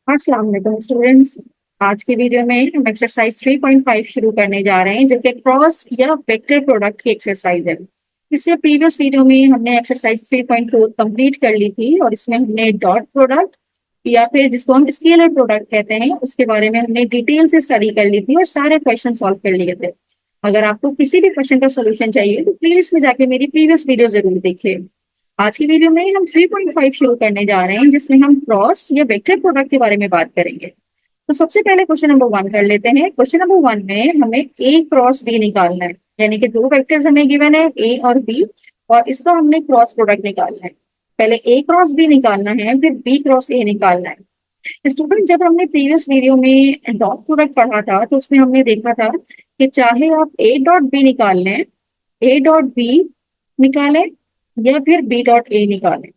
अस्सलाम वालेकुम स्टूडेंट्स। आज की वीडियो में हम एक्सरसाइज 3.5 शुरू करने जा रहे हैं जो कि क्रॉस या वेक्टर प्रोडक्ट की एक्सरसाइज है। इससे प्रीवियस वीडियो में हमने एक्सरसाइज 3.4 कंप्लीट कर ली थी और इसमें हमने डॉट प्रोडक्ट या फिर जिसको हम स्केलर प्रोडक्ट कहते हैं उसके बारे में हमने डिटेल से स्टडी कर ली थी और सारे क्वेश्चन सॉल्व कर लिए थे। अगर आपको किसी भी क्वेश्चन का सोल्यूशन चाहिए तो प्लीज इसमें जाके मेरी प्रीवियस वीडियो जरूर देखिए। आज की वीडियो में हम 3.5 शुरू करने जा रहे हैं जिसमें हम क्रॉस या वेक्टर प्रोडक्ट के बारे में बात करेंगे। तो सबसे पहले क्वेश्चन नंबर 1 कर लेते हैं। क्वेश्चन नंबर 1 में हमें ए क्रॉस बी निकालना है, यानी कि दो वेक्टर्स हमें गिवन है ए और बी, और इसका हमने क्रॉस प्रोडक्ट निकालना है। पहले ए क्रॉस बी निकालना है, फिर बी क्रॉस ए निकालना है। स्टूडेंट, जब हमने प्रीवियस वीडियो में डॉट प्रोडक्ट पढ़ा था तो उसमें हमने देखा था कि चाहे आप ए डॉट बी निकाल लें, ए डॉट बी निकालें या फिर बी डॉट ए निकालें,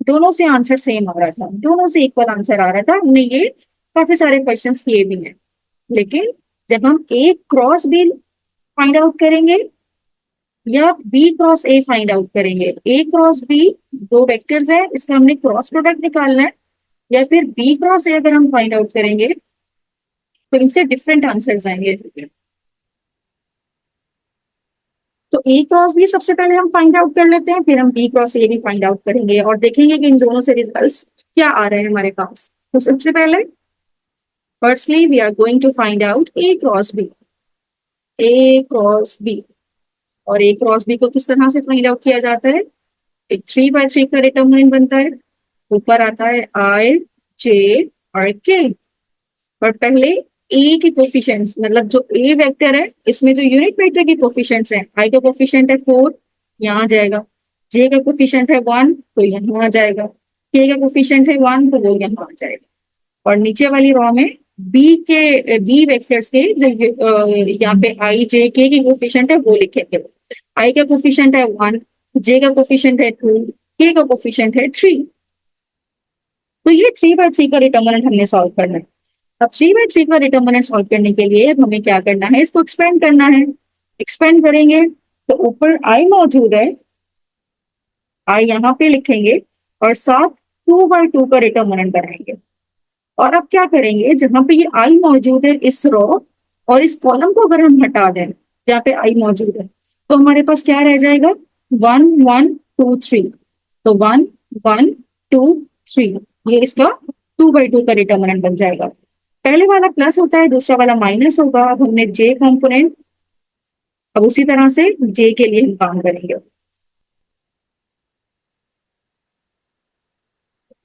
दोनों से आंसर सेम आ रहा था, दोनों से इक्वल आंसर आ रहा था। हमने ये काफी सारे क्वेश्चंस किए भी हैं। लेकिन जब हम A cross B find out करेंगे या B cross A find out करेंगे, ए क्रॉस बी दो वेक्टर्स है, इसका हमने क्रॉस प्रोडक्ट निकालना है, या फिर बी क्रॉस ए अगर हम फाइंड आउट करेंगे तो इनसे डिफरेंट आंसर्स आएंगे। तो ए क्रॉस बी सबसे पहले हम फाइंड आउट कर लेते हैं, फिर हम बी क्रॉस ए भी फाइंड आउट करेंगे और देखेंगे कि इन दोनों से रिजल्ट्स क्या आ रहे हैं हमारे पास। तो सबसे पहले firstly we are going to find out A cross B. A cross B, और ए क्रॉस बी को किस तरह से फाइंड आउट किया जाता है? एक 3 by 3 का डिटर्मिनेंट बनता है, ऊपर आता है आई जे और के, और पहले ए के कोफिशिएंट्स, मतलब जो ए वेक्टर है इसमें जो यूनिट वेक्टर के कोफिशिएंट्स हैं, आई का कोफिशिएंट है 4, यहाँ आ जाएगा। जे का कोफिशिएंट है 1 तो यहाँ आ जाएगा। के का कोफिशिएंट है 1 तो वो यहाँ आ जाएगा। और नीचे वाली रॉ में बी वेक्टर्स के जो यहाँ पे आई जे के कोफिशिएंट है वो लिखेंगे। आई का कोफिशिएंट है 1, जे का कोफिशिएंट है 2, के का कोफिशिएंट है 3। तो ये 3 by 3 का डिटर्मिनेंट हमने सॉल्व करना है। अब 3 by 3 का डिटर्मिनेंट सॉल्व करने के लिए हमें क्या करना है, इसको एक्सपेंड करना है। एक्सपेंड करेंगे तो ऊपर आई मौजूद है, आई यहाँ पे लिखेंगे और साथ 2 by 2 का डिटर्मिनेंट बनाएंगे। और अब क्या करेंगे, जहां पे ये आई मौजूद है इस रो और इस कॉलम को अगर हम हटा दें जहाँ पे आई मौजूद है तो हमारे पास क्या रह जाएगा, 1 1 2 3। तो 1 1 2 3, ये इसका 2 by 2 का डिटर्मिनेंट बन जाएगा। पहले वाला प्लस होता है, दूसरा वाला माइनस होगा। अब हमने जे कंपोनेंट, अब उसी तरह से जे के लिए हम काम करेंगे।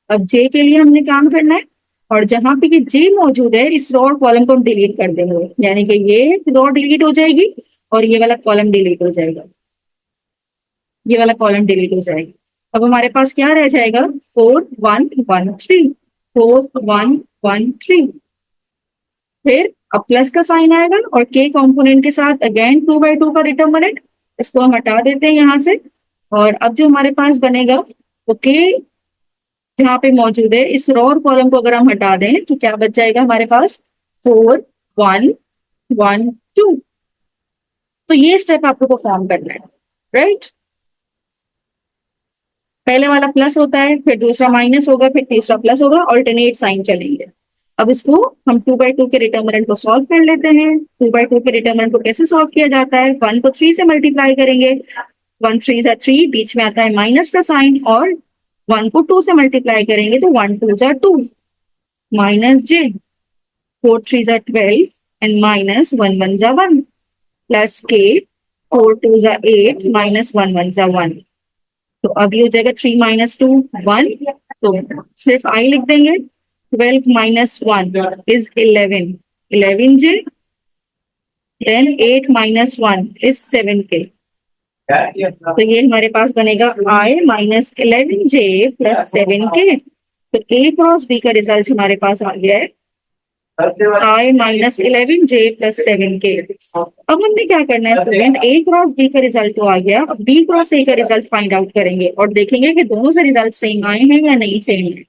अब जे के लिए हमने काम करना है और जहां पे ये जे मौजूद है इस रो और कॉलम को हम डिलीट कर देंगे, यानी कि ये रो डिलीट हो जाएगी और ये वाला कॉलम डिलीट हो जाएगा, ये वाला कॉलम डिलीट हो जाएगा। अब हमारे पास क्या रह जाएगा, 4 1 1 3, 4 1 1 3। फिर अब प्लस का साइन आएगा और के कंपोनेंट के साथ अगेन 2 by 2 का डिटर्मिनेंट, इसको हम हटा देते हैं यहाँ से। और अब जो हमारे पास बनेगा वो के जहाँ पे मौजूद है इस रो और कॉलम को अगर हम हटा दें तो क्या बच जाएगा हमारे पास, 4 1 1 2। तो ये स्टेप आपको परफॉर्म करना है, राइट। पहले वाला प्लस होता है, फिर दूसरा माइनस होगा, फिर तीसरा प्लस होगा, ऑल्टरनेट साइन चलेंगे। अब इसको हम 2 by 2 के डिटर्मिनेंट को सॉल्व कर लेते हैं। 2 by 2 के डिटर्मिनेंट को कैसे सॉल्व किया जाता है, 1 को 3 से मल्टीप्लाई करेंगे, 1 3 जा 3, बीच में आता है माइनस का साइन, और 1 को 2 से मल्टीप्लाई करेंगे तो 1 2 जा 2, माइनस जे, 4 3 जा 12 एंड माइनस 1 1 जा 1, प्लस के, 4 2 जा 8 माइनस 1 1 जा 1। तो अब ये हो जाएगा 3 माइनस 2 1, तो सिर्फ आई लिख देंगे। 12 minus 1 is 11, 11 j, then 8 minus 1 is 7 k. तो ये हमारे पास बनेगा आई माइनस 11 जे प्लस 7 के। तो ए क्रॉस बी का रिजल्ट हमारे पास आ गया है आई माइनस 11 जे प्लस 7 के। अब हमने क्या करना है स्टूडेंट, ए क्रॉस बी का रिजल्ट तो आ गया, अब बी क्रॉस ए का रिजल्ट फाइंड आउट करेंगे और देखेंगे कि दोनों से रिजल्ट सेम आए हैं या नहीं सेम है।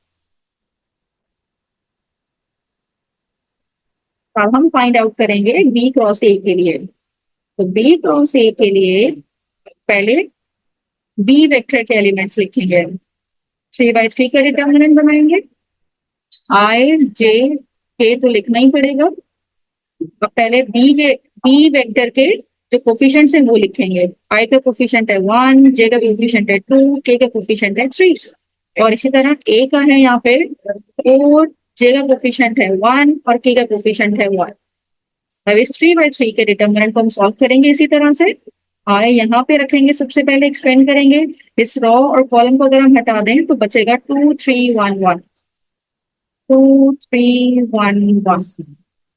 अब हम फाइंड आउट करेंगे बी क्रॉस ए के लिए। तो बी क्रॉस ए के लिए पहले बी वेक्टर के एलिमेंट्स लिखेंगे, 3 by 3 का डिटर्मिनेंट बनाएंगे, आई जे के तो लिखना ही पड़ेगा। अब पहले बी वेक्टर के जो कोफिशिएंट्स हैं वो लिखेंगे। आई का कोफिशिएंट है 1, जे का कोफिशिएंट है 2, के का कोफिशिएंट है 3। और इसी तरह ए का है यहाँ पे 4, जे का कोफिशिएंट है 1 और के का कोफिशिएंट है 1। अब इस 3/3 के डिटर्मिनेंट को हम सॉल्व करेंगे इसी तरह से। आई यहाँ पे रखेंगे, सबसे पहले एक्सपेंड करेंगे। इस रो और कॉलम को अगर हम हटा दें तो बचेगा 2 3 1 1, 2 3 1 1।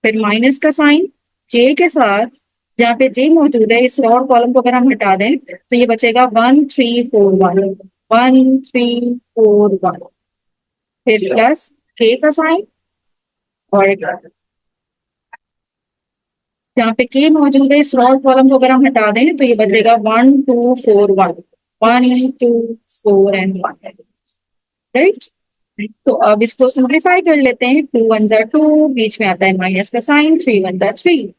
फिर माइनस का साइन जे के साथ, जहाँ पे जे मौजूद है इस रो और कॉलम को अगर हम हटा दें तो ये बचेगा 1 3 4 1, 1 3 4 1। फिर प्लस के का साइन, और जहाँ पे के मौजूद है इस रो और कॉलम को अगर हम हटा दें तो ये बचेगा 1 2 4 1, 1 2 4 एंड 1। राइट। तो अब इसको सिंप्लीफाई कर लेते हैं। 2 1 जा 2, बीच में आता है माइनस का साइन, 3 1 जा 3,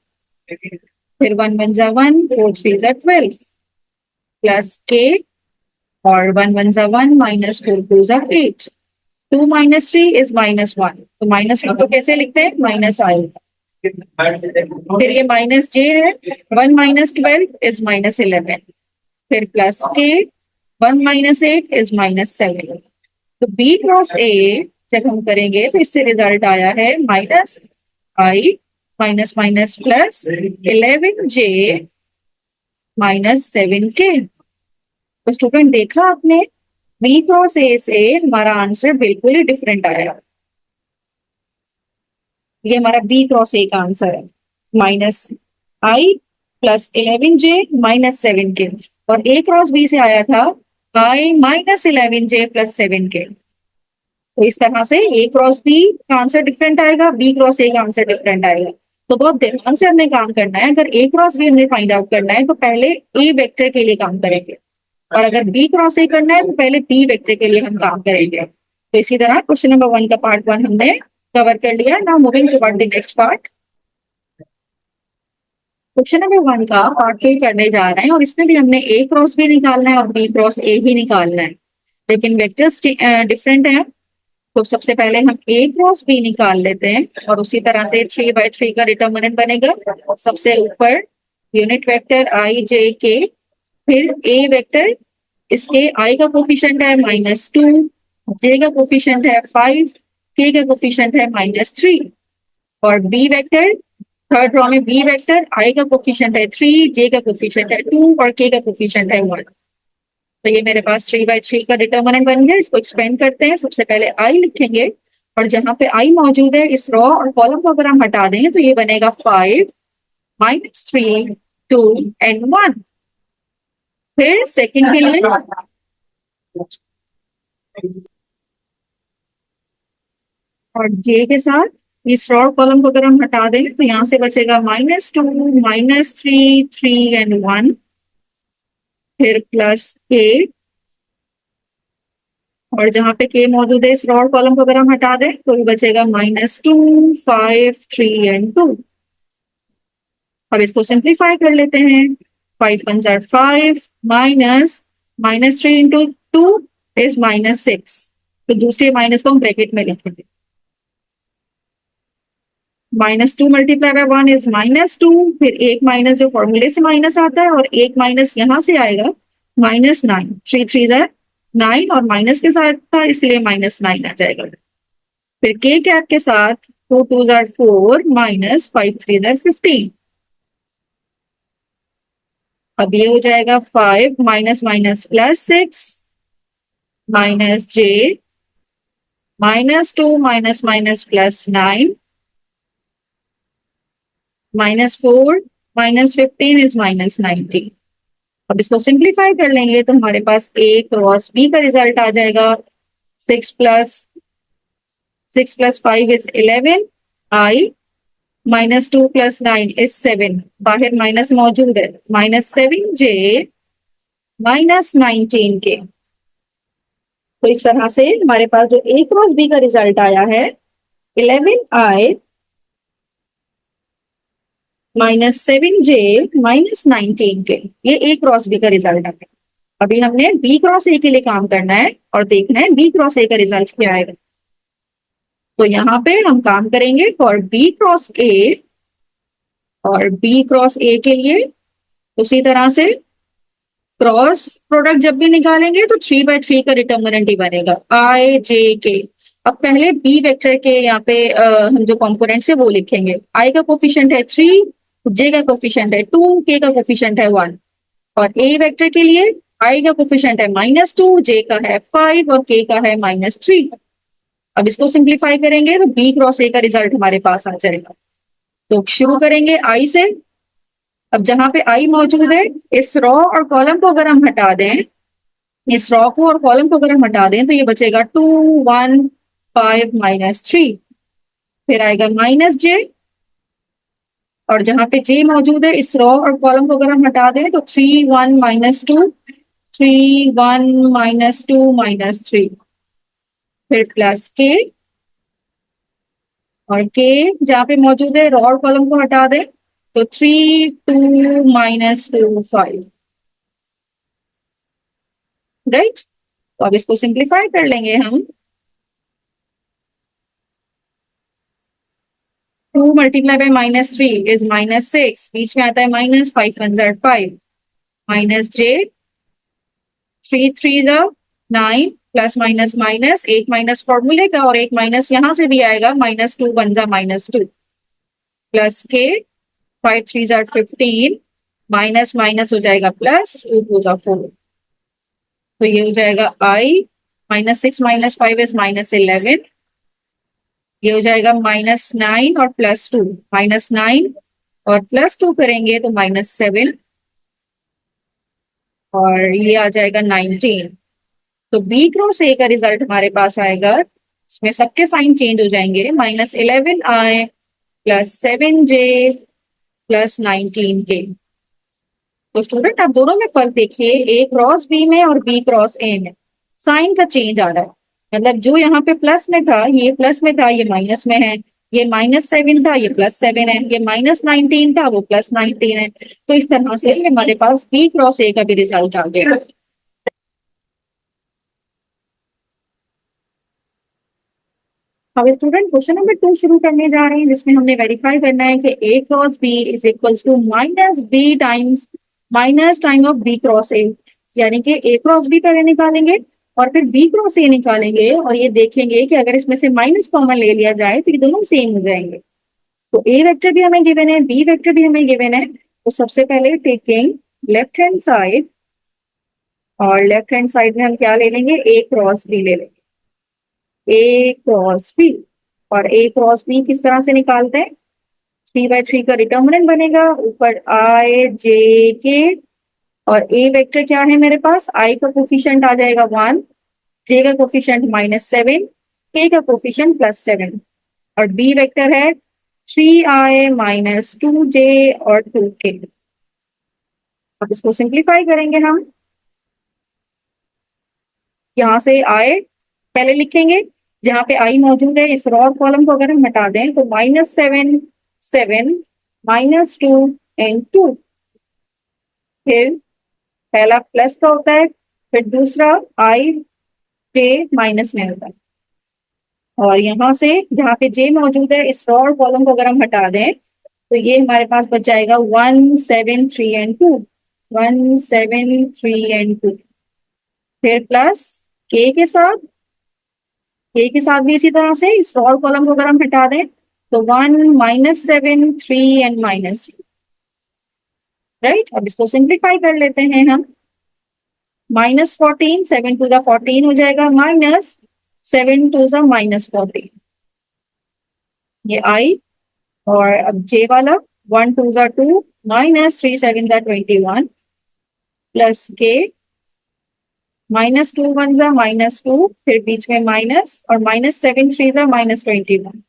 फिर 1 1 जा 1, 4 3 जा 12 प्लस के, और 1 1 जा 1, माइनस 4 2 जा 8। 2 माइनस 3 इज -1, तो -1 को कैसे लिखते हैं? माइनस आई। फिर ये माइनस जे है, 1 माइनस 12 इज -11। फिर प्लस के, 1 माइनस 8 इज -7। तो बी क्रॉस ए जब हम करेंगे तो इससे रिजल्ट आया है माइनस आई माइनस माइनस प्लस 11 जे -7 के। तो स्टूडेंट देखा आपने, बी क्रॉस ए से हमारा आंसर बिल्कुल ही डिफरेंट आया। ये हमारा बी क्रॉस ए का आंसर है, माइनस आई प्लस 11 जे -7 के। और ए क्रॉस बी से आया था आई -11 जे प्लस 7 के। तो इस तरह से ए क्रॉस बी का आंसर डिफरेंट आएगा, बी क्रॉस ए का आंसर डिफरेंट आएगा। तो बहुत ध्यान से हमने काम करना है। अगर ए क्रॉस बी हमने फाइंड आउट करना है तो पहले ए वेक्टर के लिए काम करेंगे, और अगर बी क्रॉस ए करना है तो पहले बी वेक्टर के लिए हम काम करेंगे। तो इसी तरह क्वेश्चन नंबर 1 का पार्ट 1 हमने कवर कर लिया। Now moving toward the next part. Question number 1 का पार्ट 2 करने जा रहे हैं, और इसमें भी हमने ए क्रॉस बी निकालना है और बी क्रॉस ए ही निकालना है, लेकिन वेक्टर्स डिफरेंट है। तो सबसे पहले हम ए क्रॉस बी निकाल लेते हैं, और उसी तरह से 3/3 का डिटर्मिनेंट बनेगा। सबसे ऊपर यूनिट वेक्टर आई जे के, फिर ए वेक्टर, इसके आई का कोफिशिएंट है -2, जे का कोफिशिएंट है 5, के का कोफिशिएंट है -3, और बी वेक्टर, थर्ड रो में बी वेक्टर, आई का कोफिशिएंट है 3, जे का कोफिशिएंट है 2 और के का कोफिशिएंट है 1। तो ये मेरे पास 3/3 का डिटर्मिनेंट बन गया। इसको एक्सपेंड करते हैं। सबसे पहले आई लिखेंगे, और जहां पे आई मौजूद है इस रो और कॉलम को अगर हम हटा दें तो ये बनेगा 5 -3 2 एंड 1। फिर सेकंड के लिए और जे के साथ इस रो और कॉलम को अगर हम हटा दें तो यहां से बचेगा -2 -3 3 एंड 1, फिर प्लस के, और जहां पे के मौजूद है इस रो और कॉलम को अगर हम हटा दें तो ये बचेगा -2 5 3 एंड 2। अब इसको सिंप्लीफाई कर लेते हैं। 5 1 जार 5, माइनस -3 इंटू 2 इज -6। तो दूसरे माइनस को हम ब्रैकेट में लिखेंगे। -2 मल्टीप्लाई बाय 1 इज -2, फिर एक माइनस जो फॉर्मूले से माइनस आता है, और एक माइनस यहां से आएगा -9। 3 3 जार 9, और माइनस के साथ था इसलिए -9 आ जाएगा। फिर के कैप के साथ 2 2 जार 4, -5 3 जार 15। अब ये हो जाएगा 5 minus minus +6 -j, -2 minus minus +9, -4 -15 is -90। अब इसको सिंप्लीफाई कर लेंगे तो हमारे पास a क्रॉस b का रिजल्ट आ जाएगा। 6 + 5 इज 11, i -2 + 9 इज 7, बाहर माइनस मौजूद है, -7j -19 के। तो इस तरह से हमारे पास जो a क्रॉस b का रिजल्ट आया है 11i -7j -19 के, ये a क्रॉस b का रिजल्ट है। अभी हमने b क्रॉस a के लिए काम करना है और देखना है b क्रॉस a का रिजल्ट क्या आएगा। तो यहाँ पे हम काम करेंगे फॉर बी क्रॉस ए, और बी क्रॉस ए के लिए उसी तरह से क्रॉस प्रोडक्ट जब भी निकालेंगे तो 3/3 का डिटर्मिनेंट ही बनेगा, आई जे के। अब पहले बी वेक्टर के यहाँ पे हम जो कॉम्पोनेंट्स है वो लिखेंगे। आई का कोफिशिएंट है 3, जे का कोफिशिएंट है 2, के का कोफिशिएंट है 1। और ए वेक्टर के लिए आई का कोफिशिएंट है -2, जे का है 5 और के का है -3। अब इसको सिंप्लीफाई करेंगे तो बी क्रॉस ए का रिजल्ट हमारे पास आ जाएगा। तो शुरू करेंगे आई से। अब जहां पे आई मौजूद है, इस रॉ और कॉलम को अगर हम हटा दें, इस रॉ को और कॉलम को अगर हम हटा दें तो ये बचेगा 2 1 5 -3। फिर आएगा -j, और जहां पे j मौजूद है, इस रॉ और कॉलम को अगर हम हटा दें तो 3 1 -2, 3 1 -2 -3। फिर प्लस k, और k जहां पे मौजूद है, रॉ और कॉलम को हटा दें तो 3 2 -2 5। राइट, तो अब इसको सिंप्लीफाई कर लेंगे हम। 2 मल्टीप्लाई बाय -3 इज -6, बीच में आता है माइनस, 5 1 ज़ा 5, -j, 3 3 ज़ा 9, प्लस माइनस माइनस, एक माइनस फॉर्मूले का और एक माइनस यहाँ से भी आएगा, -2 1 ज़ा -2, प्लस के, 5 3 ज़ा 15, माइनस माइनस हो जाएगा प्लस, 2 2 ज़ा 4। तो ये हो जाएगा आई, -6 -5 इज -11। ये हो जाएगा -9 और +2, -9 और +2 करेंगे तो -7, और ये आ जाएगा 19। तो बी क्रॉस ए का रिजल्ट हमारे पास आएगा, इसमें सबके साइन चेंज हो जाएंगे, -11i +7j +19k। तो स्टूडेंट आप दोनों में फर्क देखिए, ए क्रॉस बी में और बी क्रॉस ए में साइन का चेंज आ रहा है। मतलब जो यहाँ पे प्लस में था ये प्लस में था, ये माइनस में है। ये -7 था, ये +7 है। ये -19 था, वो +19 है। तो इस तरह से हमारे पास बी क्रॉस ए का भी रिजल्ट आ गया। अब स्टूडेंट क्वेश्चन नंबर 2 शुरू करने जा रहे हैं, जिसमें हमने वेरीफाई करना है कि A cross B is equals to -b times minus time of B cross A. यानी कि ए क्रॉस बी पहले निकालेंगे और फिर बी क्रॉस ए निकालेंगे, और ये देखेंगे कि अगर इसमें से माइनस कॉमन ले लिया जाए तो ये दोनों सेम हो जाएंगे। तो ए वेक्टर भी हमें गिवन है, बी वेक्टर भी हमें गिवन है। तो सबसे पहले टेकिंग लेफ्ट हैंड साइड, और लेफ्ट हैंड साइड में हम क्या ले लेंगे, ए क्रॉस बी ले लेंगे, ए क्रॉस बी। और ए क्रॉस बी किस तरह से निकालते हैं, 3/3 का डिटर्मिनेंट बनेगा, ऊपर आई जे के, और ए वेक्टर क्या है मेरे पास, आई का कोफिशिएंट आ जाएगा 1, जे का कोफिशिएंट -7, के का कोफिशिएंट +7, और बी वेक्टर है 3i -2j और 2k। अब इसको सिंप्लीफाई करेंगे हम। यहाँ से आए पहले लिखेंगे, जहां पे आई मौजूद है, इस रॉ कॉलम को अगर हम हटा दें तो -7 7 -2 एंड 2। फिर पहला प्लस का होता है, फिर दूसरा आई जे माइनस में होता है। और यहाँ से जहाँ पे जे मौजूद है, इस रॉ कॉलम को अगर हम हटा दें तो ये हमारे पास बच जाएगा 1 7 3 एंड 2, 1 7 3 एंड 2। फिर प्लस के साथ भी इसी तरह से इस रॉ कॉलम को अगर हम हटा दें तो 1 -7 3 एंड -2। राइट, अब इसको सिंप्लीफाई कर लेते हैं हम। -14, 7 टू द 14 हो जाएगा, -7 टू द -14, ये आई। और अब जे वाला 1 2 ज़ा 2, -3 7 ज़ा 21, प्लस के, -2 1 ज़ा -2, फिर बीच में माइनस, और -7 3 ज़ा -21।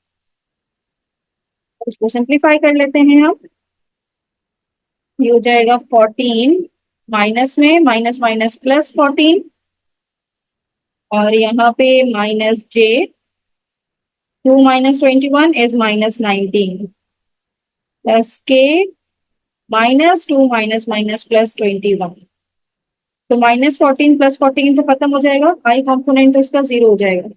उसको सिंप्लीफाई कर लेते हैं हम। ये हो जाएगा 14, माइनस में माइनस माइनस +14, और यहाँ पे -j, 2 -21 इज -19, प्लस के, -2 माइनस माइनस +21। तो -14 +14 तो खत्म हो जाएगा, आई कॉम्पोनेंट तो इसका 0 हो जाएगा।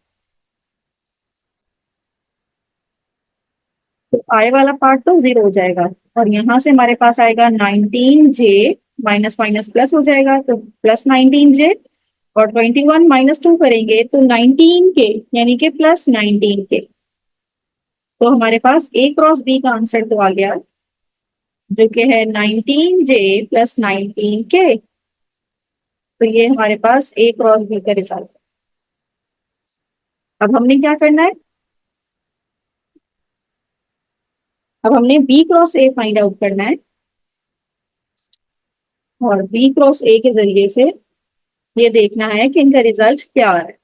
आई वाला पार्ट तो 0 हो जाएगा और यहाँ से हमारे पास आएगा 19j माइनस माइनस प्लस हो जाएगा तो प्लस 19j और 21 माइनस 2 करेंगे तो 19k यानी कि प्लस 19k। तो हमारे पास A क्रॉस B का आंसर तो आ गया जो कि है 19j प्लस 19k। तो ये हमारे पास A क्रॉस B का रिजल्ट है। अब हमने क्या करना है, अब हमने B cross A find out करना है और B क्रॉस A के जरिए से ये देखना है कि इनका रिजल्ट क्या है।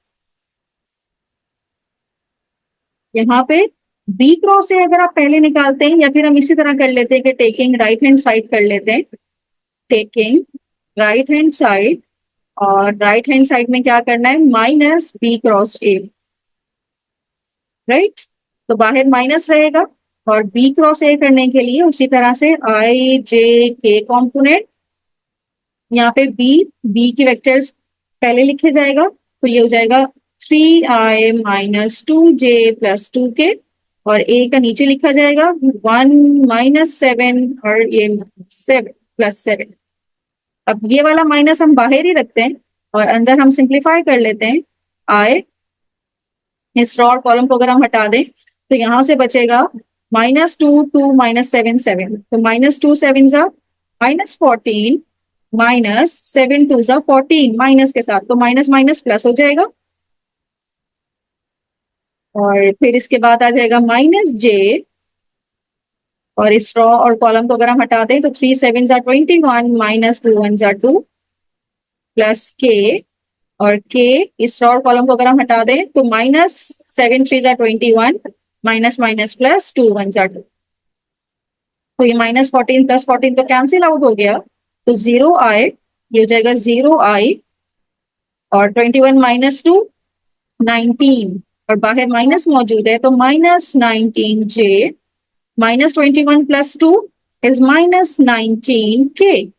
यहाँ पे B क्रॉस A अगर आप पहले निकालते हैं या फिर हम इसी तरह कर लेते हैं कि टेकिंग राइट हैंड साइड कर लेते हैं, टेकिंग राइट हैंड साइड और राइट हैंड साइड में क्या करना है minus B cross A, right. तो बाहर माइनस रहेगा और B क्रॉस A करने के लिए उसी तरह से I J K कॉम्पोनेंट, यहाँ पे B के वेक्टर्स पहले लिखे जाएगा तो ये हो जाएगा 3i minus 2j plus 2k और A का नीचे लिखा जाएगा 1 माइनस 7 और ये 7 प्लस 7। अब ये वाला माइनस हम बाहर ही रखते हैं और अंदर हम सिंप्लीफाई कर लेते हैं i, इस रॉ और कॉलम को अगर हम हटा दें तो यहां से बचेगा माइनस 2 माइनस 7 7 तो माइनस 2 7 जा माइनस 14 माइनस 7 2 जा 14 माइनस के साथ तो माइनस माइनस प्लस हो जाएगा और फिर इसके बाद आ जाएगा माइनस j और इस रॉ और कॉलम को अगर हम हटा दें तो 3 7 जा 21 माइनस 2 1 जा 2 प्लस k और k इस रॉ और कॉलम को अगर हम हटा दें तो माइनस 7 3 जा 21 माइनस माइनस प्लस 2 1 जा 2 तो ये माइनस 14 प्लस 14 तो कैंसिल आउट हो गया तो 0i, ये हो जाएगा 0i और 21 माइनस 2 19 और बाहर माइनस मौजूद है तो minus 19j minus 21 plus 2 is minus 19k।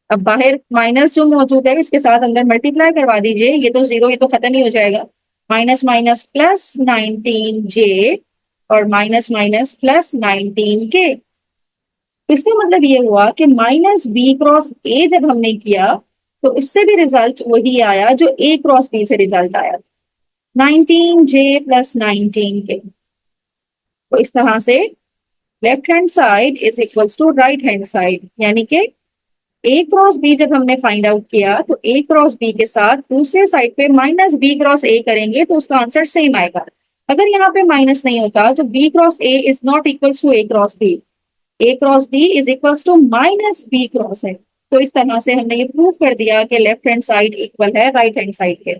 अब बाहर माइनस जो मौजूद है इसके साथ अंदर मल्टीप्लाई करवा दीजिए, ये तो 0 ये तो खत्म ही हो जाएगा, माइनस माइनस प्लस 19j और माइनस माइनस प्लस 19k। तो इसका मतलब ये हुआ कि माइनस B क्रॉस A जब हमने किया तो उससे भी रिजल्ट वही आया जो A क्रॉस B से रिजल्ट आया 19j प्लस 19k। तो इस तरह से left hand side is equals to right hand side, यानी कि A क्रॉस B जब हमने फाइंड आउट किया तो A क्रॉस B के साथ दूसरे साइड पे माइनस B क्रॉस A करेंगे तो उसका आंसर सेम आएगा। अगर यहाँ पे माइनस नहीं होता तो B cross A is not equals to A cross B, A cross B is equals to minus B cross है। तो इस तरह से हमने ये प्रूव कर दिया कि लेफ्ट हैंड साइड इक्वल है राइट हैंड साइड के।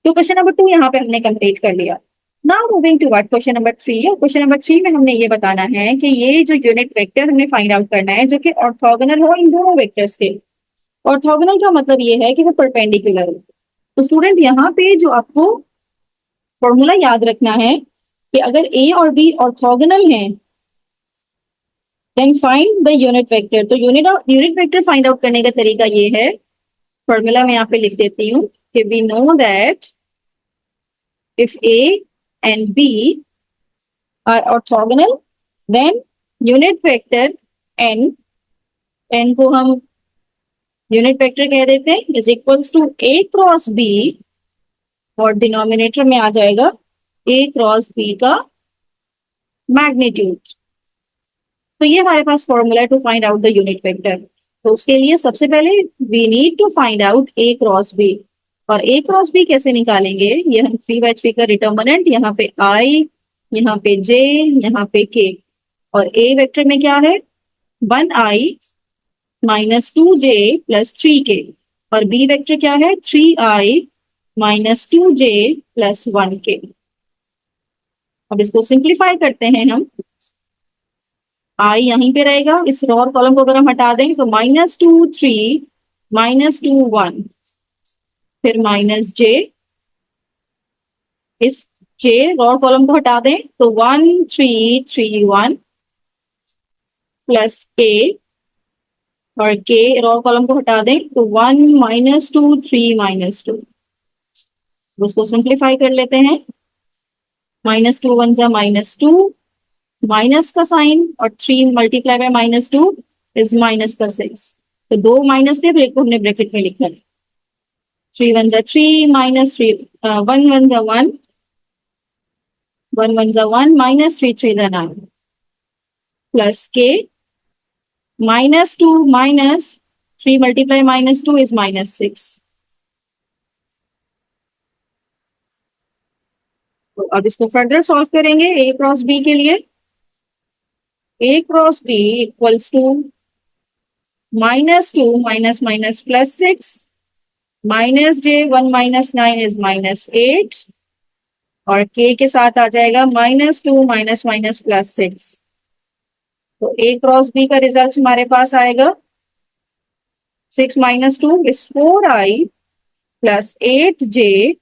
तो क्वेश्चन नंबर 2 यहाँ पे हमने कंप्लीट कर लिया। Now moving to what question number 3। और क्वेश्चन नंबर 3 में हमने ये बताना है कि ये जो यूनिट वेक्टर हमने फाइंड आउट करना है जो कि ऑर्थोगोनल हो इन दोनों वेक्टर्स के। ऑर्थोगोनल का मतलब ये है कि वो परपेंडिकुलर हो। तो स्टूडेंट यहाँ पे जो आपको फॉर्मूला याद रखना है कि अगर A और B ऑर्थोगोनल हैं then find the unit vector. तो यूनिट वेक्टर फाइंड आउट करने का तरीका ये है, फॉर्मूला मैं यहाँ पे लिख देती हूँ कि we know that if A and B are orthogonal then unit vector n को हम यूनिट वेक्टर कह देते हैं is equals to A cross B और डिनोमिनेटर में आ जाएगा A क्रॉस B का मैग्नीट्यूड। तो ये हमारे पास formula to find out the unit vector. तो उसके लिए सबसे पहले we need to find out A cross B और A क्रॉस B कैसे निकालेंगे, ये हम 3/3 का डिटर्मिनेंट यहाँ पे I, यहाँ पे J, यहाँ पे K और A वेक्टर में क्या है 1i minus 2j plus 3k और B वेक्टर क्या है 3i minus 2j plus 1k। अब इसको सिंप्लीफाई करते हैं हम, I यहीं पे रहेगा, इस रो और कॉलम को अगर हम हटा दें तो माइनस 2 3 माइनस 2 1 फिर माइनस j, इस j रो और कॉलम को हटा दें तो 1 3 3 1 प्लस k और k रो और कॉलम को हटा दें तो 1 माइनस 2 3 माइनस 2। उसको सिंप्लीफाई कर लेते हैं, माइनस 2 1 जा माइनस 2 माइनस का साइन और 3 मल्टीप्लाई बाय -2 इज माइनस का 6। तो दो माइनस थे तो एक को हमने ब्रैकेट में लिखा है। 3 1 जा 3 -3 1 1 जा 1 1 1 जा 1 -3 3 जा 9 प्लस के -2 माइनस 3 मल्टीप्लाई -2 इज -6। तो अब इसको फर्दर सॉल्व करेंगे ए क्रॉस बी के लिए। A cross B equals to -2 minus minus +6 -j 1 -9 is -8 और k के साथ आ जाएगा -2 माइनस माइनस +6। तो ए क्रॉस बी का रिजल्ट हमारे पास आएगा 6 -2 इज 4i प्लस 8j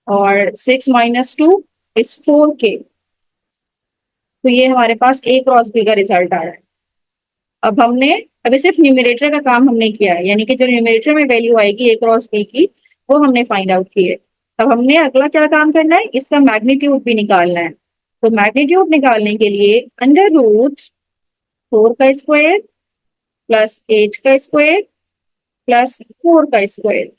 और 6 -2 इज 4k। तो ये हमारे पास ए क्रॉस बी का रिजल्ट आ रहा है। अब हमने अभी सिर्फ न्यूमरेटर का काम हमने किया है, यानी कि जो न्यूमरेटर में वैल्यू आएगी ए क्रॉस बी की वो हमने फाइंड आउट की है। अब हमने अगला क्या काम करना है, इसका मैग्नीट्यूड भी निकालना है। तो मैग्नीट्यूड निकालने के लिए √4 का स्क्वायर प्लस 8 का स्क्वायर प्लस 4 का स्क्वायर।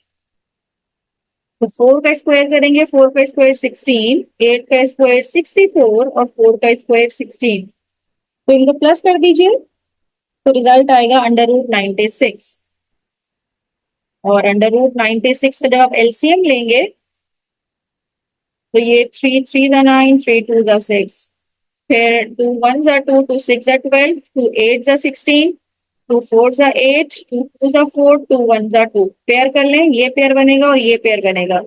तो 4 का स्क्वायर करेंगे, 4 का स्क्वायर 16, 8 का स्क्वायर 64 और 4 का स्क्वायर 16। तो इनको प्लस कर दीजिए तो रिजल्ट आएगा √96। और √96 का जब आप एलसीएम लेंगे तो ये 3 3 जा 9, 3 2 जा 6, फिर 2 1 जा 2, 2 6 जा 12, 2 8 जा 16, 2 4 जा 8, 2 2 जा 4, 2 1 जा 2। पेयर कर लें, ये पेयर बनेगा और ये पेयर बनेगा।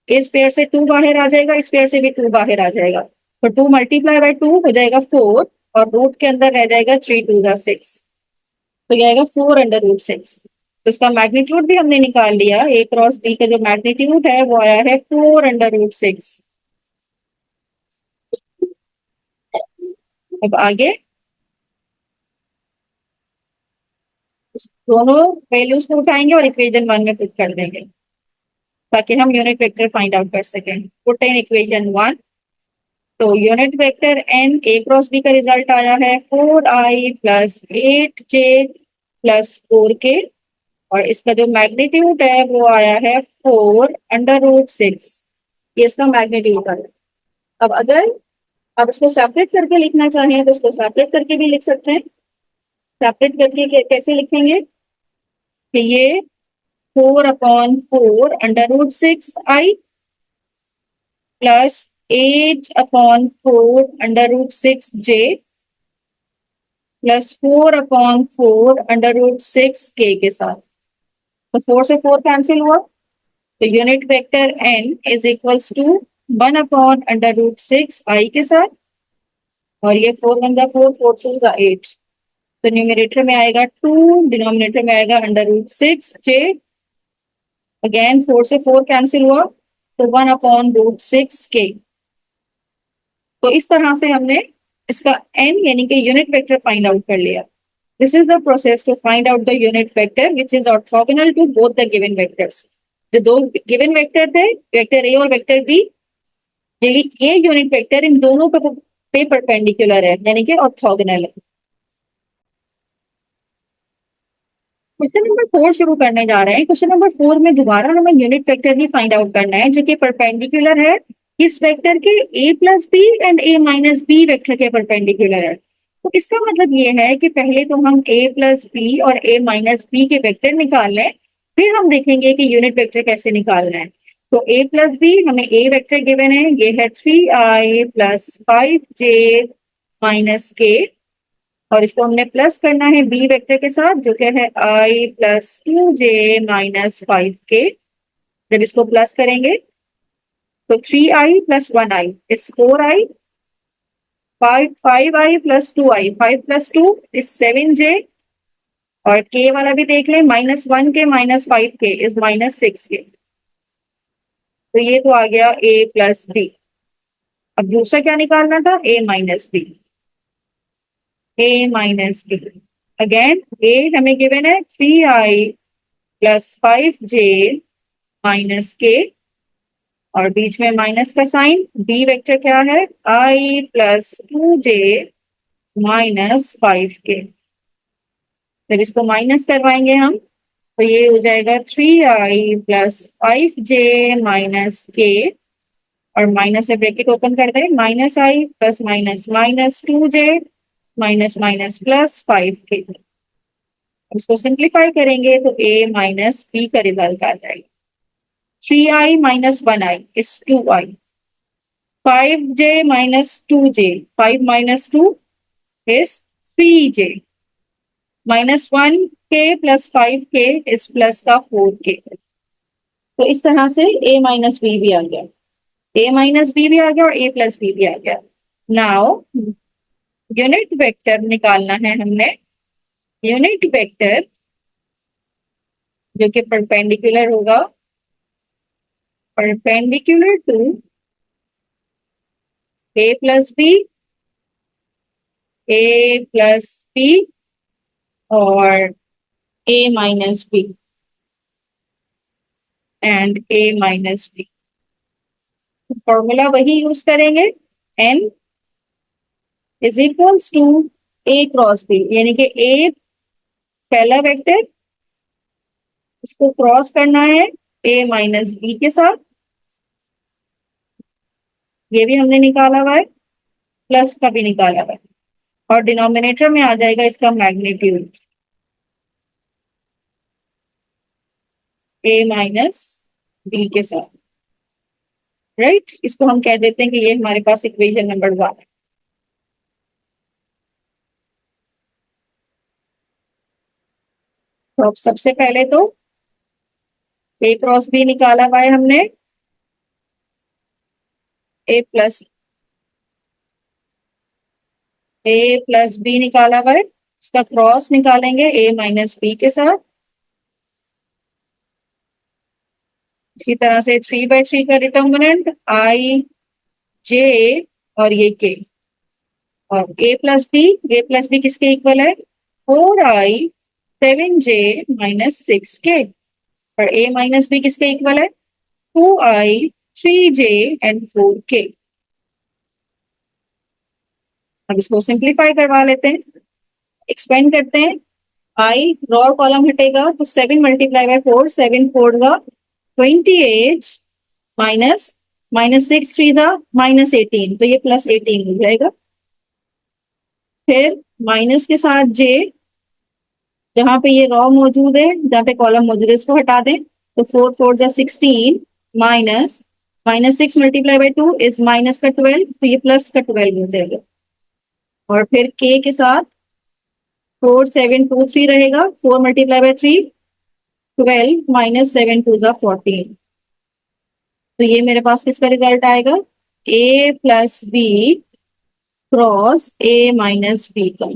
इस पेयर से 2 बाहर आ जाएगा, इस पेयर से भी 2 बाहर आ जाएगा। तो 2 मल्टीप्लाई बाय 2 हो जाएगा 4 और रूट के अंदर रह जाएगा 3 2 जा 6। तो ये आएगा 4/6। तो इसका मैग्नीट्यूड भी हमने निकाल लिया। ए क्रॉस बी का जो मैग्नीट्यूड है वो आया है 4/6। अब आगे दोनों वैल्यूज को उठाएंगे और इक्वेशन 1 में पुट कर देंगे ताकि हम यूनिट वेक्टर फाइंड आउट कर सकें। Put in equation 1। तो unit vector n A cross B का रिजल्ट आया है 4i plus 8j plus 4k और इसका जो मैग्नीट्यूड है वो आया है 4/6। ये इसका मैग्नीट्यूड है। अब अगर आप इसको सेपरेट करके लिखना चाहें तो इसको सेपरेट करके भी लिख सकते हैं। सेपरेट करके कैसे लिखेंगे कि ये 4/4 √6i plus 8/4 √6j plus 4/4 √6k के साथ। तो 4 से 4 कैंसिल हुआ तो unit vector n is equals to 1/√6i के साथ और ये 4 1 जा 4, 4 2 जा 8। तो न्यूमरेटर में आएगा 2, डिनोमिनेटर में आएगा √6j। अगेन 4 से 4 कैंसिल हुआ तो 1/√6k। तो इस तरह से हमने इसका n यानी कि यूनिट वेक्टर फाइंड आउट कर लिया। This is the process to find out the unit vector which is orthogonal to both the given vectors. जो दो गिवन वेक्टर थे, वेक्टर ए और वेक्टर बी, ये यूनिट वेक्टर इन दोनों पे परपेंडिकुलर है यानी कि ऑर्थोगोनल है। क्वेश्चन नंबर 4 शुरू करने जा रहे हैं। क्वेश्चन नंबर 4 में दोबारा हमें यूनिट वेक्टर ही फाइंड आउट करना है जो कि परपेंडिकुलर है इस वेक्टर के a plus B and a minus B vector के परपेंडिकुलर है। तो इसका मतलब ये है कि पहले तो हम a प्लस बी और a माइनस बी के वेक्टर निकाल लें, फिर हम देखेंगे कि यूनिट वेक्टर कैसे निकालना है। तो a प्लस बी हमें a वेक्टर गिवन है, ये है 3i plus 5j minus k और इसको हमने प्लस करना है बी वेक्टर के साथ जो कि है i plus 2j minus 5k। जब इसको प्लस करेंगे तो 3i plus 1i is 4i, 5i plus 2i, 5 plus 2 is 7j और k वाला भी देख लें, -1k minus 5k is -6k। तो ये तो आ गया a प्लस बी। अब दूसरा क्या निकालना था, a minus B. a minus B again a हमें गिवन है 3i plus 5j minus k और बीच में माइनस का साइन, बी वेक्टर क्या है, आई प्लस 2j माइनस 5k। जब इसको माइनस करवाएंगे हम तो ये हो जाएगा 3i plus 5j minus k, और माइनस से ब्रैकेट ओपन कर दे, minus I plus minus minus 2j minus minus plus 5k। इसको सिंप्लीफाई करेंगे तो a माइनस b का रिजल्ट आ जाएगा। 3i minus 1i is 2i, 5j minus 2j, 5 minus 2 is 3j, minus 1k plus 5k is plus का 4k। तो इस तरह से a माइनस बी भी आ गया, a माइनस बी भी आ गया और a प्लस बी भी आ गया। नाउ यूनिट वेक्टर निकालना है हमने, यूनिट वेक्टर जो कि परपेंडिकुलर होगा, perpendicular to a plus B, a plus B और a minus B and a minus B. Formula वही यूज करेंगे, n is equals to a cross b, यानी कि a पहला वेक्टर, इसको क्रॉस करना है a माइनस बी के साथ, ये भी हमने निकाला हुआ है, प्लस का भी निकाला हुआ है, और डिनोमिनेटर में आ जाएगा इसका मैग्नीट्यूड a माइनस बी के साथ, राइट। इसको हम कह देते हैं कि ये हमारे पास इक्वेशन नंबर 1 है। तो अब सबसे पहले तो a क्रॉस b निकाला हुआ है हमने, a प्लस बी निकाला हुआ है, इसका क्रॉस निकालेंगे a माइनस बी के साथ। इसी तरह से 3/3 का डिटर्मिनेंट आई जे और ये के, और ए प्लस बी किसके इक्वल है, 4i 7j माइनस 6k, और a माइनस बी किसके इक्वल है, 2i 3j एंड 4k। अब इसको सिंप्लीफाई करवा लेते हैं, एक्सपेंड करते हैं, आई रॉ कॉलम हटेगा तो 7 मल्टीप्लाई बाय 4, 7 4 जा 28 माइनस माइनस 6 3 जा माइनस 18, तो ये प्लस 18 हो जाएगा। फिर माइनस के साथ जे, जहां पे ये रॉ मौजूद है, जहां पे कॉलम मौजूद है, इसको हटा दें तो 4 4 जा 16 minus minus 6 multiply by 2 is minus का 12, तो ये प्लस का 12 हो जाएगा। और फिर के के साथ 4 7 2 3 रहेगा, 4 मल्टीप्लाई बाय 3 12 माइनस 7 2 जा 14, तो ये मेरे पास किसका रिजल्ट आएगा, a plus B cross a minus B का।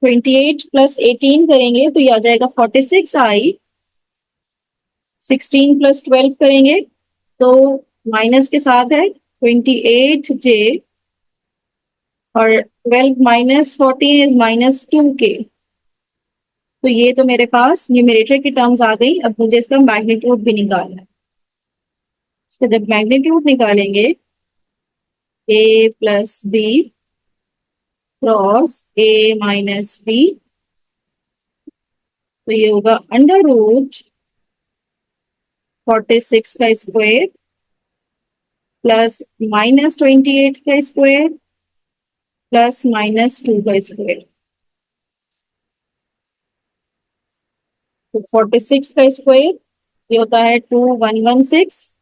28 प्लस 18 करेंगे तो ये आ जाएगा 46i, 16 प्लस 12 करेंगे तो माइनस के साथ है 28j, और 12 माइनस 14 इज माइनस 2k। तो ये तो मेरे पास न्यूमरेटर की टर्म्स आ गई। अब मुझे इसका मैग्नीट्यूड भी निकालना है। इसका जब मैग्नीट्यूड निकालेंगे a plus B cross a minus B, तो ये होगा अंडर रूट 46 का स्क्वायर प्लस माइनस 28 का स्क्वायर प्लस माइनस 2 का स्क्वायर। तो 46 का स्क्वायर ये होता है 2116,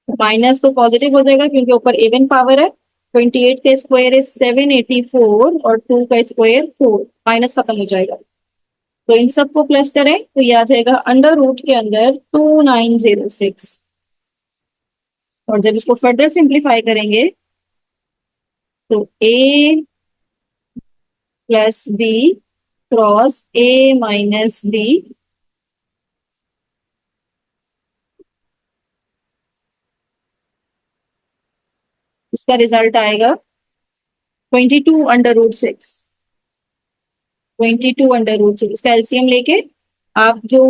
माइनस तो पॉजिटिव हो जाएगा क्योंकि ऊपर इवन पावर है। 28 का स्क्वायर इज 784 और 2 का स्क्वायर 4, माइनस खत्म हो जाएगा। तो इन सबको प्लस करें तो ये आ जाएगा अंडर रूट के अंदर 2906, और जब इसको फर्दर सिंप्लीफाई करेंगे तो a plus B cross a minus B, इसका रिजल्ट आएगा 22 अंडर रूट 6, 22 अंडर रूट 6। इसका एलसीएम लेके आप जो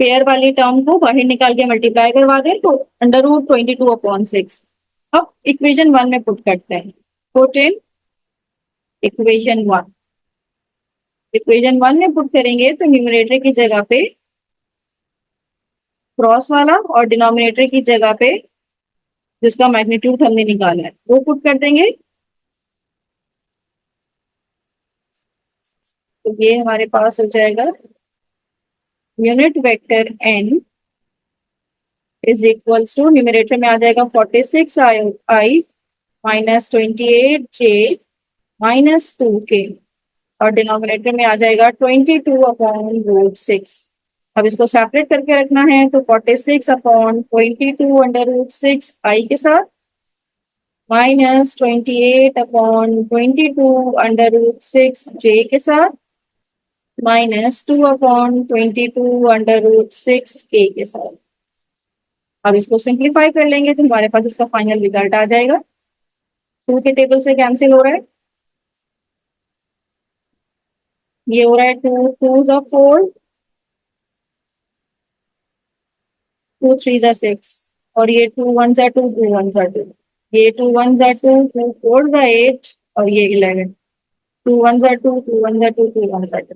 पेयर वाली टर्म को बाहर निकाल के मल्टीप्लाई करवा दें तो √22/6। अब इक्वेशन 1 में पुट करते हैं। Put in equation 1। इक्वेशन 1 में पुट करेंगे तो न्यूमरेटर की जगह पे क्रॉस वाला और डिनोमिनेटर की जगह पे जिसका मैग्नीट्यूड हमने निकाला है वो पुट कर देंगे। तो ये हमारे पास हो जाएगा unit vector n is equals to, numerator में आ जाएगा 46i minus 28j minus 2k और डिनोमिनेटर में आ जाएगा 22/√6। अब इसको सेपरेट करके रखना है तो 46/22 आई के साथ माइनस 28/22 जे के साथ माइनस 2/22 के साथ। अब इसको सिंप्लीफाई कर लेंगे तो हमारे पास इसका फाइनल रिजल्ट आ जाएगा। 2 के टेबल से कैंसिल हो रहा है, ये हो रहा है 2 2s are 4, 2 3s are 6 और ये 2 1s are 2, 2 1s are 2, ये 2 1s are 2, 2 4s are 8 और ये 11, 2 1s are 2, 2 1s are 2, 2 1s are 2।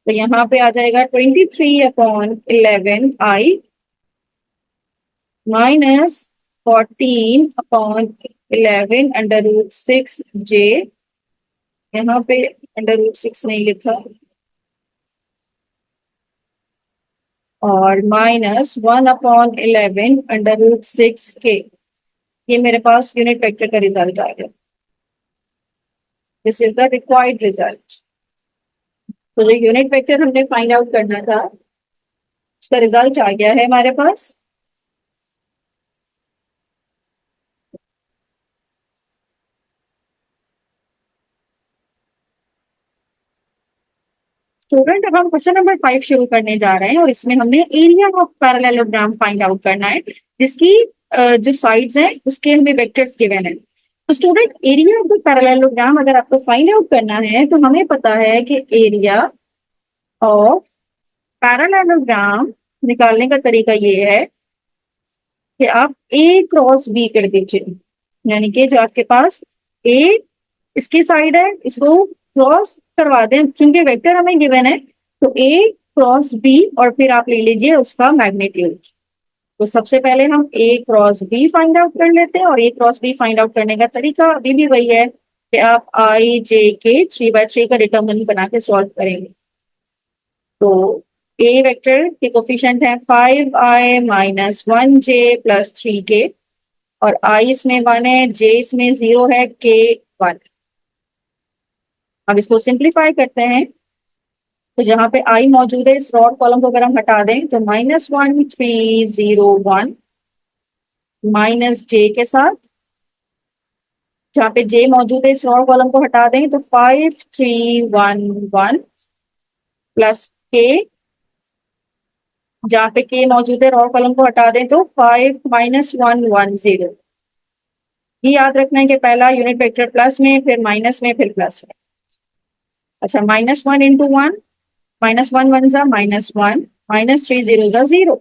तो यहाँ पे आ जाएगा 23/11i माइनस 14/11√6j, यहाँ पे √6 नहीं लिखा, और माइनस 1/11√6k। ये मेरे पास यूनिट वेक्टर का रिजल्ट आ गया। This is the required result. तो जो यूनिट वेक्टर हमने फाइंड आउट करना था उसका रिजल्ट आ गया है हमारे पास। स्टूडेंट, अब हम क्वेश्चन नंबर 5 शुरू करने जा रहे हैं और इसमें हमने area of parallelogram find out करना है जिसकी जो साइड्स हैं उसके हमें वेक्टर्स गिवन है। तो student, area of the parallelogram अगर आपको फाइंड आउट करना है तो हमें पता है कि एरिया ऑफ पैरेललोग्राम निकालने का तरीका ये है कि आप ए क्रॉस बी कर दीजिए, यानी कि जो आपके पास ए इसकी साइड है इसको क्रॉस करवा दें, चूंकि वेक्टर हमें गिवन है तो ए क्रॉस बी और फिर आप ले लीजिए उसका मैग्नीट्यूड। तो सबसे पहले हम A cross B find out कर लेते हैं और A cross B find out करने का तरीका अभी भी वही है कि आप आई जे के 3/3 का डिटर्मिनेंट बना के सॉल्व करेंगे। तो ए वेक्टर के कोफिशिएंट है 5i minus 1j plus 3k और आई इसमें 1 है, जे इसमें 0 है, के 1। अब इसको सिंप्लीफाई करते हैं तो जहां पे आई मौजूद है इस रॉड कॉलम को अगर हम हटा दें तो -1301 माइनस जे के साथ, जहां पे जे मौजूद है इस रॉड कॉलम को हटा दें तो 5311 प्लस के, जहां पे के मौजूद है रॉड कॉलम को हटा दें तो 5 -110। ये याद रखना है कि पहला यूनिट वेक्टर प्लस में, फिर माइनस में, फिर प्लस में। अच्छा, -1 इंटू 1, -1 1 जा -1, -3 0 जा 0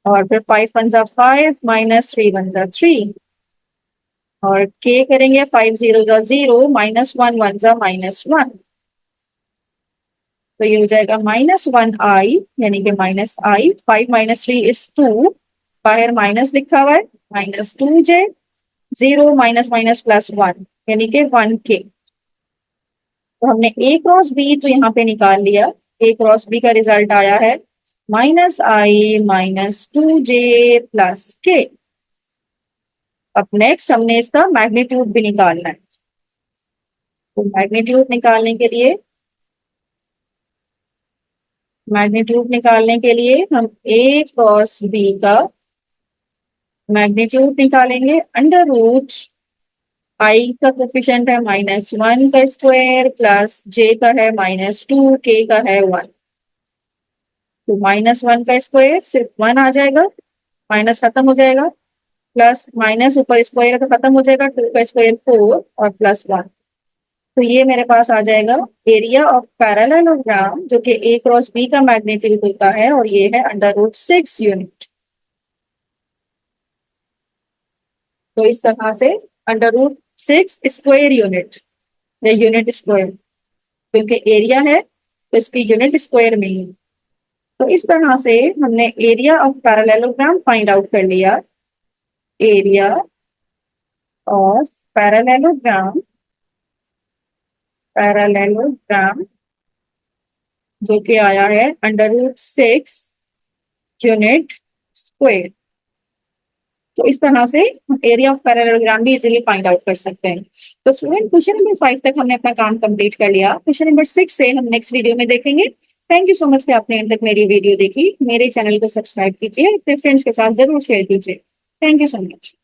और फिर 5 1 जा 5, -3 1 जा 3 और के करेंगे 5 0 जा 0, -1 1 जा -1। तो ये हो जाएगा -1i यानी कि -i, 5 -3 इज 2, बाहर माइनस लिखा हुआ है, -2j, 0 माइनस माइनस प्लस 1 यानी कि 1k। तो हमने ए क्रॉस बी तो यहाँ पे निकाल लिया, ए क्रॉस बी का रिजल्ट आया है -i minus 2j plus k। अब नेक्स्ट हमने इसका मैग्नीट्यूड भी निकालना है। तो मैग्नीट्यूड निकालने के लिए हम ए क्रॉस बी का मैग्नीट्यूड निकालेंगे। अंडर रूट आई का कोफिशिएंट है -1 का स्क्वायर प्लस जे का है -2, के का है 1। तो -1 का स्क्वायर सिर्फ 1 आ जाएगा, माइनस खत्म हो जाएगा, प्लस माइनस ऊपर स्क्वायर है तो खत्म हो जाएगा, 2 का स्क्वायर 4 और प्लस 1। तो ये मेरे पास आ जाएगा एरिया ऑफ पैरेललोग्राम, जो कि ए क्रॉस बी का मैग्नीट्यूड होता है, और ये है √6 यूनिट। तो इस तरह से √6 स्क्वायर यूनिट या यूनिट स्क्वायर, क्योंकि एरिया है तो इसकी यूनिट स्क्वायर में ही। तो इस तरह से हमने area of parallelogram find out कर लिया। एरिया ऑफ पैरेललोग्राम, पैरेललोग्राम जो कि आया है √6 यूनिट स्क्वायर। तो इस तरह से हम एरिया ऑफ पैरेललोग्राम भी इजीली फाइंड आउट कर सकते हैं। तो स्टूडेंट, क्वेश्चन नंबर 5 तक हमने अपना काम कंप्लीट कर लिया। क्वेश्चन नंबर 6 से हम नेक्स्ट वीडियो में देखेंगे। थैंक यू सो मच कि आपने अंत तक मेरी वीडियो देखी। मेरे चैनल को सब्सक्राइब कीजिए, अपने फ्रेंड्स के साथ जरूर शेयर कीजिए। Thank you so much.